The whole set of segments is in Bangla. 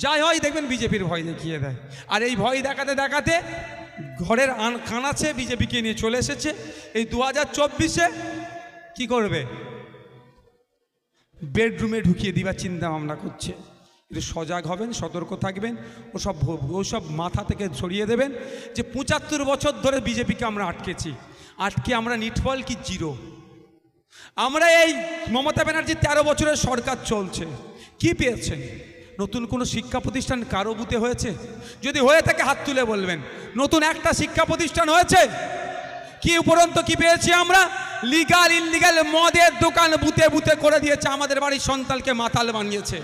যাই হয় দেখবেন বিজেপির ভয় দেখিয়ে দেয়। আর এই ভয় দেখাতে দেখাতে ঘরের কানাচ্ছে বিজেপিকে নিয়ে চলে এসেছে। এই 2024-এ কি করবে? বেডরুমে ঢুকিয়ে দিবার চিন্তা ভাবনা করছে। একটু সজাগ হবেন, সতর্ক থাকবেন, ওসব মাথা থেকে সরিয়ে দেবেন যে 75 বছর ধরে বিজেপিকে আমরা আটকে আমরা নিটফল কি জিরো। আমরা এই মমতা ব্যানার্জি 13 বছরের সরকার চলছে, কি পেয়েছেন? নতুন কোনো শিক্ষা প্রতিষ্ঠান কারো বুথে হয়েছে? যদি হয়ে থাকে হাত তুলে বলবেন। নতুন একটা শিক্ষা প্রতিষ্ঠান হয়েছে কি? উপরন্ত কি পেয়েছি আমরা? লিগাল ইললিগাল মদের দোকান বুথে বুথে করে দিয়েছে, আমাদের বাড়ির সন্তানকে মাতাল বানিয়েছে।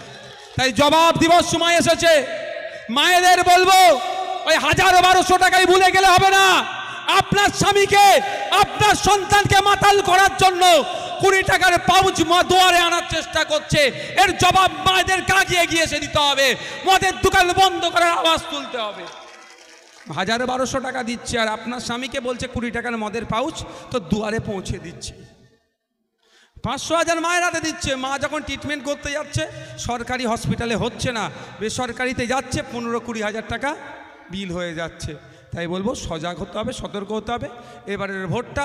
তাই জবাব দিবস সময় এসেছে। মায়েদের বলবো, ওই 1000-1200 টাকায় ভুলে গেলে হবে না। আপনার স্বামীকে, আপনার সন্তানকে মাতাল করার জন্য 20 টাকার পাউচ দুয়ারে আনার চেষ্টা করছে, এর জবাব মায়েদের কাগিয়ে গিয়ে এসে দিতে হবে। মদের দোকান বন্ধ করার আওয়াজ তুলতে হবে। 1000-1200 টাকা দিচ্ছে আর আপনার স্বামীকে বলছে 20 টাকার মদের পাউচ তো দুয়ারে পৌঁছে দিচ্ছে। 500,000 মায়ের হাতে দিচ্ছে। মা যখন ট্রিটমেন্ট করতে যাচ্ছে, সরকারি হসপিটালে হচ্ছে না, বেসরকারিতে যাচ্ছে, 15-20 হাজার টাকা বিল হয়ে যাচ্ছে। তাই বলবো সজাগ হতে হবে, সতর্ক হতে হবে। এবারের ভোটটা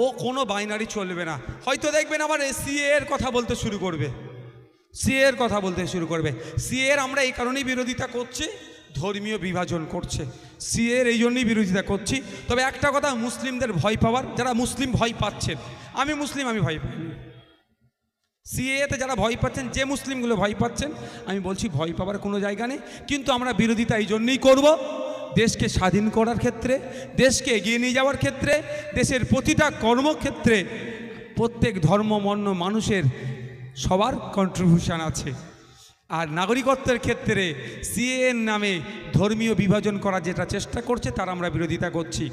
ও কোনো বাইনারি চলবে না। হয়তো দেখবেন আবার সিএ এর কথা বলতে শুরু করবে, সিএ আমরা এই কারণেই বিরোধিতা করছি, ধর্মীয় বিভাজন করছে। সিএ এই জন্যই বিরোধিতা করছি। তবে একটা কথা, মুসলিমদের ভয় পাওয়ার, যারা মুসলিম ভয় পাচ্ছেন, আমি মুসলিম, আমি ভয় পাইনি। সিএতে যারা ভয় পাচ্ছেন, যে মুসলিমগুলো ভয় পাচ্ছেন, আমি বলছি ভয় পাওয়ার কোনো জায়গা নেই। কিন্তু আমরা বিরোধিতা এই জন্যই করব, দেশকে স্বাধীন করার ক্ষেত্রে, দেশকে এগিয়ে নিয়ে যাওয়ার ক্ষেত্রে, দেশের প্রতিটা কর্মক্ষেত্রে প্রত্যেক ধর্মবর্ণ মানুষের সবার কন্ট্রিবিউশন আছে। আর নাগরিকত্বের ক্ষেত্রে সিএএর নামে ধর্মীয় বিভাজন করার যেটা চেষ্টা করছে, তার আমরা বিরোধিতা করছি।